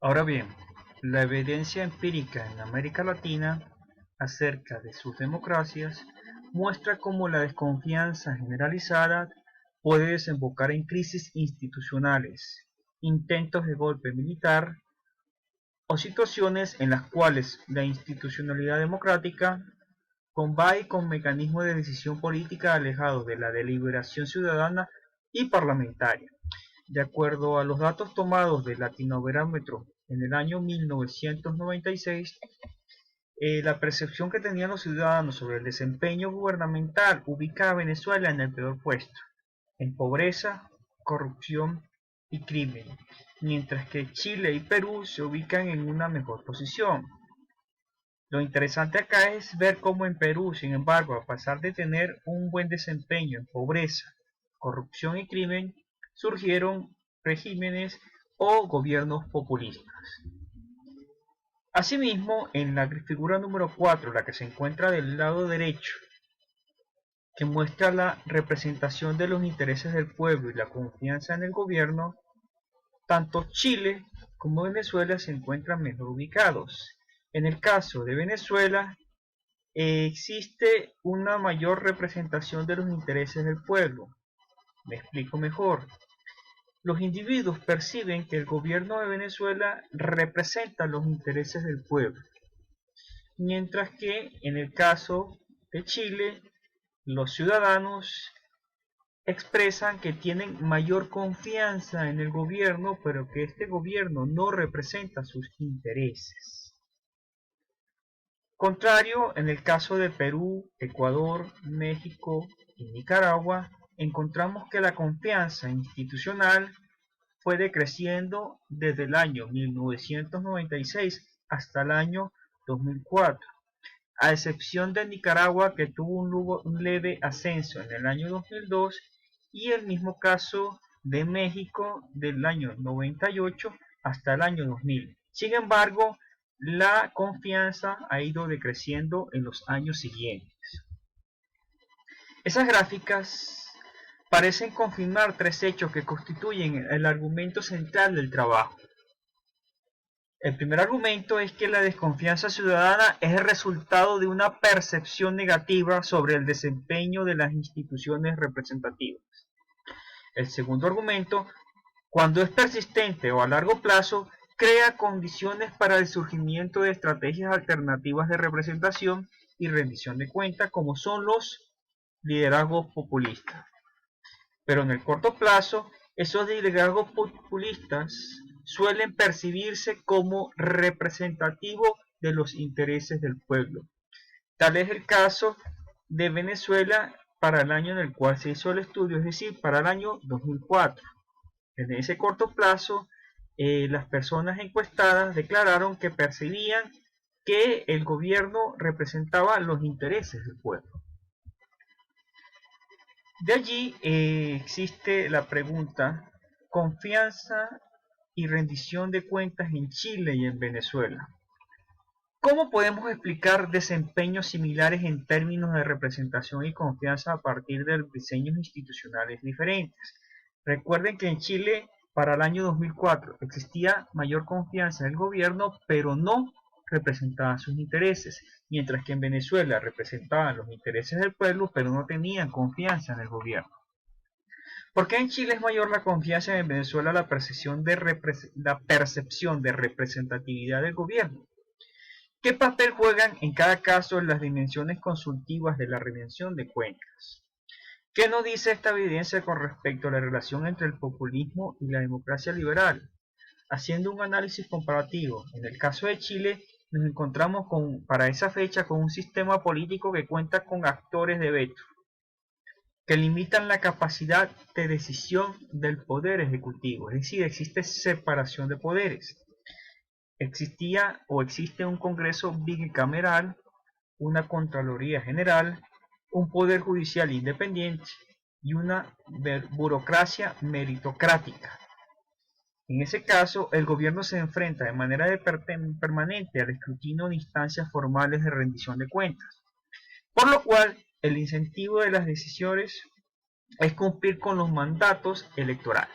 Ahora bien, la evidencia empírica en América Latina acerca de sus democracias muestra cómo la desconfianza generalizada puede desembocar en crisis institucionales, intentos de golpe militar o situaciones en las cuales la institucionalidad democrática combate con mecanismos de decisión política alejados de la deliberación ciudadana y parlamentaria. De acuerdo a los datos tomados del Latinobarómetro en el año 1996, la percepción que tenían los ciudadanos sobre el desempeño gubernamental ubica a Venezuela en el peor puesto, en pobreza, corrupción y crimen, mientras que Chile y Perú se ubican en una mejor posición. Lo interesante acá es ver cómo en Perú, sin embargo, a pesar de tener un buen desempeño en pobreza, corrupción y crimen, surgieron regímenes o gobiernos populistas. Asimismo, en la figura número 4, la que se encuentra del lado derecho, que muestra la representación de los intereses del pueblo y la confianza en el gobierno, tanto Chile como Venezuela se encuentran mejor ubicados. En el caso de Venezuela, existe una mayor representación de los intereses del pueblo. Me explico mejor. Los individuos perciben que el gobierno de Venezuela representa los intereses del pueblo, mientras que en el caso de Chile, los ciudadanos expresan que tienen mayor confianza en el gobierno, pero que este gobierno no representa sus intereses. Contrario, en el caso de Perú, Ecuador, México y Nicaragua, encontramos que la confianza institucional fue decreciendo desde el año 1996 hasta el año 2004, a excepción de Nicaragua, que tuvo un leve ascenso en el año 2002, y el mismo caso de México del año 98 hasta el año 2000. Sin embargo, la confianza ha ido decreciendo en los años siguientes. Esas gráficas parecen confirmar tres hechos que constituyen el argumento central del trabajo. El primer argumento es que la desconfianza ciudadana es el resultado de una percepción negativa sobre el desempeño de las instituciones representativas. El segundo argumento, cuando es persistente o a largo plazo, crea condiciones para el surgimiento de estrategias alternativas de representación y rendición de cuentas, como son los liderazgos populistas. Pero en el corto plazo, esos liderazgos populistas suelen percibirse como representativos de los intereses del pueblo. Tal es el caso de Venezuela para el año en el cual se hizo el estudio, es decir, para el año 2004. En ese corto plazo, las personas encuestadas declararon que percibían que el gobierno representaba los intereses del pueblo. De allí existe la pregunta: confianza y rendición de cuentas en Chile y en Venezuela. ¿Cómo podemos explicar desempeños similares en términos de representación y confianza a partir de diseños institucionales diferentes? Recuerden que en Chile, para el año 2004, existía mayor confianza en el gobierno, pero no representaban sus intereses, mientras que en Venezuela representaban los intereses del pueblo, pero no tenían confianza en el gobierno. ¿Por qué en Chile es mayor la confianza y en Venezuela la percepción de representatividad del gobierno? ¿Qué papel juegan en cada caso las dimensiones consultivas de la rendición de cuentas? ¿Qué nos dice esta evidencia con respecto a la relación entre el populismo y la democracia liberal? Haciendo un análisis comparativo, en el caso de Chile nos encontramos para esa fecha con un sistema político que cuenta con actores de veto, que limitan la capacidad de decisión del poder ejecutivo, es decir, existe separación de poderes. Existía o existe un Congreso bicameral, una Contraloría General, un Poder Judicial independiente y una burocracia meritocrática. En ese caso, el gobierno se enfrenta de manera permanente al escrutinio de instancias formales de rendición de cuentas, por lo cual el incentivo de las decisiones es cumplir con los mandatos electorales.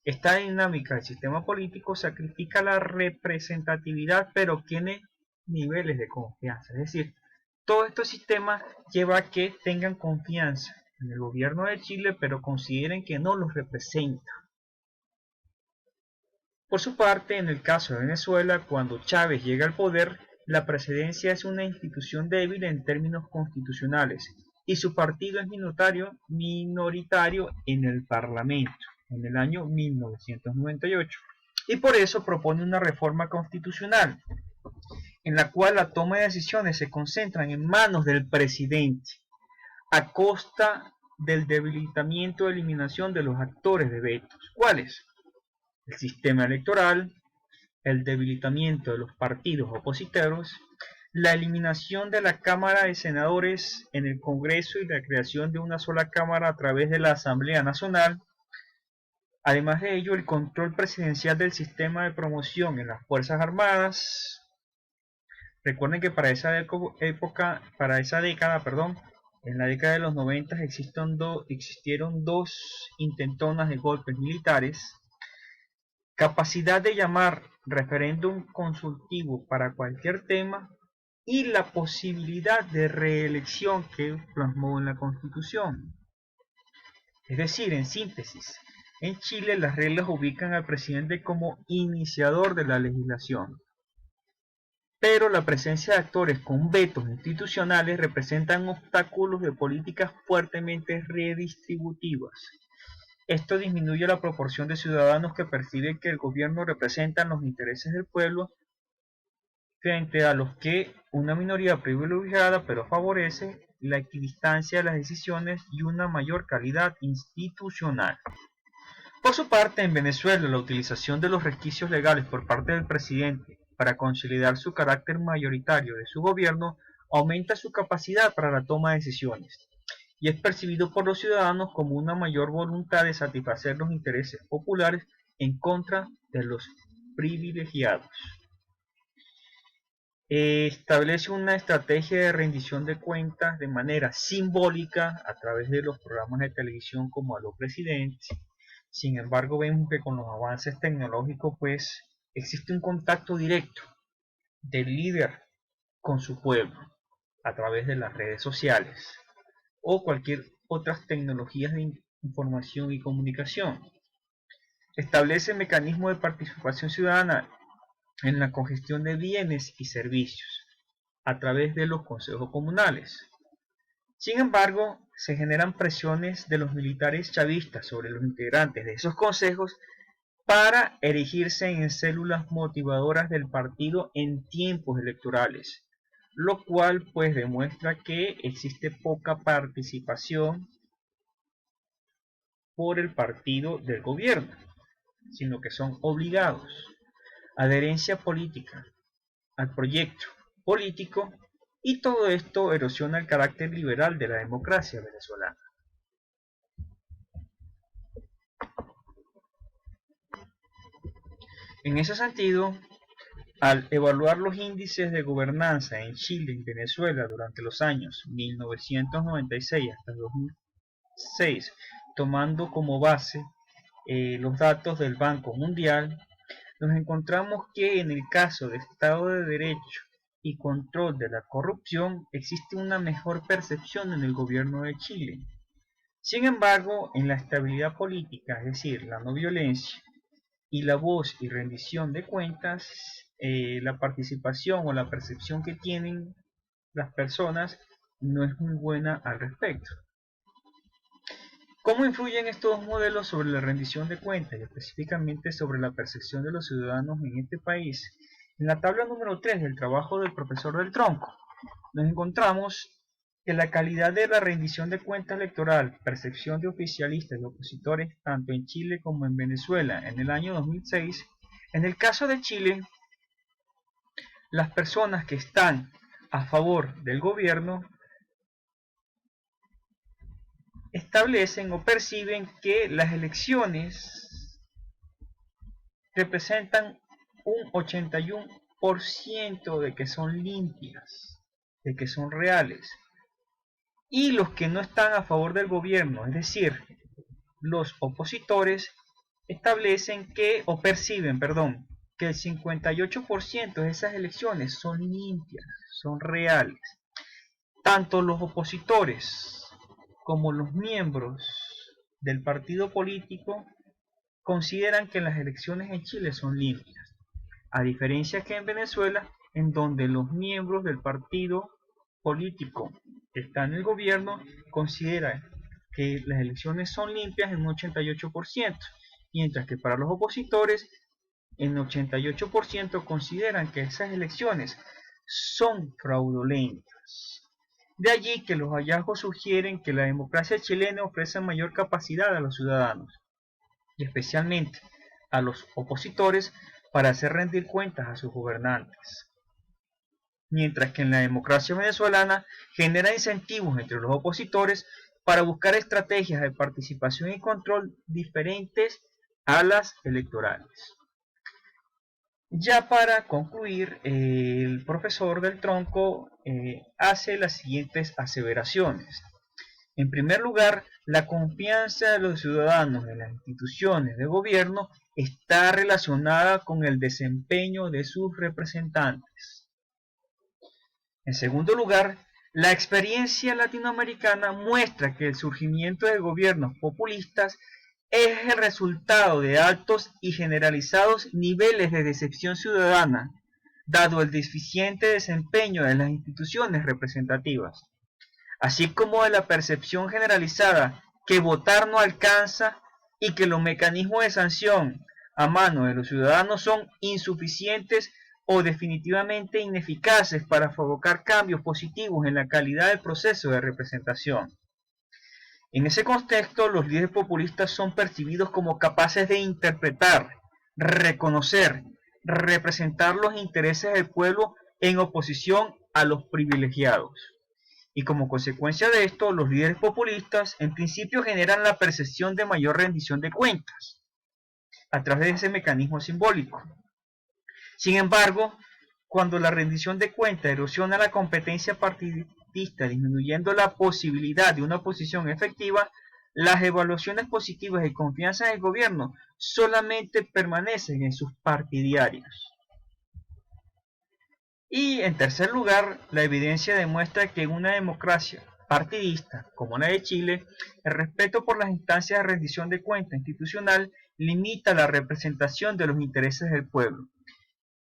Esta dinámica del sistema político sacrifica la representatividad, pero obtiene niveles de confianza. Es decir, todo este sistema lleva a que tengan confianza en el gobierno de Chile, pero consideren que no los representa. Por su parte, en el caso de Venezuela, cuando Chávez llega al poder, la presidencia es una institución débil en términos constitucionales y su partido es minoritario en el Parlamento en el año 1998 y por eso propone una reforma constitucional en la cual la toma de decisiones se concentran en manos del presidente a costa del debilitamiento o eliminación de los actores de vetos. ¿Cuáles? El sistema electoral, el debilitamiento de los partidos opositores, la eliminación de la Cámara de Senadores en el Congreso y la creación de una sola Cámara a través de la Asamblea Nacional. Además de ello, el control presidencial del sistema de promoción en las Fuerzas Armadas. Recuerden que para esa década, en la década de los 90 existieron dos intentonas de golpes militares. Capacidad de llamar referéndum consultivo para cualquier tema y la posibilidad de reelección que plasmó en la Constitución. Es decir, en síntesis, en Chile las reglas ubican al presidente como iniciador de la legislación, pero la presencia de actores con vetos institucionales representan obstáculos de políticas fuertemente redistributivas. Esto disminuye la proporción de ciudadanos que perciben que el gobierno representa los intereses del pueblo frente a los que una minoría privilegiada pero favorece la equidistancia de las decisiones y una mayor calidad institucional. Por su parte, en Venezuela, la utilización de los resquicios legales por parte del presidente para consolidar su carácter mayoritario de su gobierno aumenta su capacidad para la toma de decisiones y es percibido por los ciudadanos como una mayor voluntad de satisfacer los intereses populares en contra de los privilegiados. Establece una estrategia de rendición de cuentas de manera simbólica a través de los programas de televisión como Aló Presidente. Sin embargo, vemos que con los avances tecnológicos pues existe un contacto directo del líder con su pueblo a través de las redes sociales o cualquier otras tecnologías de información y comunicación. Establece mecanismos de participación ciudadana en la congestión de bienes y servicios a través de los consejos comunales. Sin embargo, se generan presiones de los militares chavistas sobre los integrantes de esos consejos para erigirse en células motivadoras del partido en tiempos electorales, lo cual pues demuestra que existe poca participación por el partido del gobierno, sino que son obligados. Adherencia política al proyecto político y todo esto erosiona el carácter liberal de la democracia venezolana. En ese sentido, al evaluar los índices de gobernanza en Chile y Venezuela durante los años 1996 hasta 2006, tomando como base los datos del Banco Mundial, nos encontramos que en el caso de Estado de Derecho y control de la corrupción existe una mejor percepción en el gobierno de Chile. Sin embargo, en la estabilidad política, es decir, la no violencia y la voz y rendición de cuentas, la participación o la percepción que tienen las personas no es muy buena al respecto. ¿Cómo influyen estos dos modelos sobre la rendición de cuentas y específicamente sobre la percepción de los ciudadanos en este país? En la tabla número 3 del trabajo del profesor del Tronco, nos encontramos que la calidad de la rendición de cuentas electoral, percepción de oficialistas y opositores tanto en Chile como en Venezuela en el año 2006, en el caso de Chile, las personas que están a favor del gobierno establecen o perciben que las elecciones representan un 81% de que son limpias, de que son reales. Y los que no están a favor del gobierno, es decir, los opositores, establecen que, o perciben, perdón, que el 58% de esas elecciones son limpias, son reales. Tanto los opositores como los miembros del partido político consideran que las elecciones en Chile son limpias, a diferencia que en Venezuela, en donde los miembros del partido político que está en el gobierno consideran que las elecciones son limpias en un 88%, mientras que para los opositores en 88% consideran que esas elecciones son fraudulentas. De allí que los hallazgos sugieren que la democracia chilena ofrece mayor capacidad a los ciudadanos, y especialmente a los opositores, para hacer rendir cuentas a sus gobernantes. Mientras que en la democracia venezolana genera incentivos entre los opositores para buscar estrategias de participación y control diferentes a las electorales. Ya para concluir, el profesor del Tronco hace las siguientes aseveraciones. En primer lugar, la confianza de los ciudadanos en las instituciones de gobierno está relacionada con el desempeño de sus representantes. En segundo lugar, la experiencia latinoamericana muestra que el surgimiento de gobiernos populistas es el resultado de altos y generalizados niveles de decepción ciudadana, dado el deficiente desempeño de las instituciones representativas, así como de la percepción generalizada que votar no alcanza y que los mecanismos de sanción a mano de los ciudadanos son insuficientes o definitivamente ineficaces para provocar cambios positivos en la calidad del proceso de representación. En ese contexto, los líderes populistas son percibidos como capaces de interpretar, reconocer, representar los intereses del pueblo en oposición a los privilegiados. Y como consecuencia de esto, los líderes populistas en principio generan la percepción de mayor rendición de cuentas a través de ese mecanismo simbólico. Sin embargo, cuando la rendición de cuentas erosiona la competencia partidista, disminuyendo la posibilidad de una oposición efectiva, las evaluaciones positivas y confianza en el gobierno solamente permanecen en sus partidarios. Y en tercer lugar, la evidencia demuestra que en una democracia partidista como la de Chile, el respeto por las instancias de rendición de cuenta institucional limita la representación de los intereses del pueblo,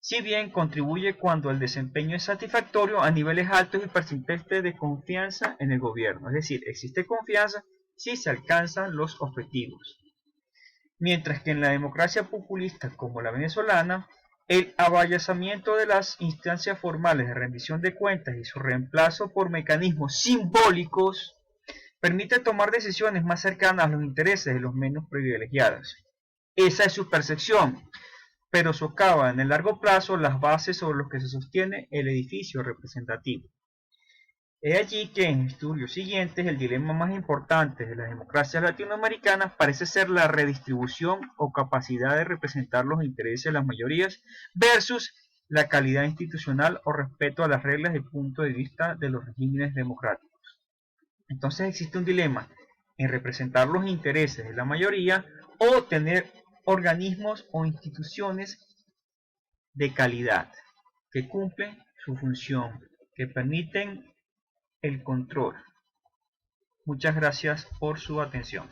si bien contribuye cuando el desempeño es satisfactorio a niveles altos y persistentes de confianza en el gobierno. Es decir, existe confianza si se alcanzan los objetivos. Mientras que en la democracia populista como la venezolana, el abayazamiento de las instancias formales de rendición de cuentas y su reemplazo por mecanismos simbólicos permite tomar decisiones más cercanas a los intereses de los menos privilegiados. Esa es su percepción, pero socava en el largo plazo las bases sobre las que se sostiene el edificio representativo. He allí que en estudios siguientes el dilema más importante de las democracias latinoamericanas parece ser la redistribución o capacidad de representar los intereses de las mayorías versus la calidad institucional o respeto a las reglas y punto de vista de los regímenes democráticos. Entonces existe un dilema en representar los intereses de la mayoría o tener organismos o instituciones de calidad que cumplen su función, que permiten el control. Muchas gracias por su atención.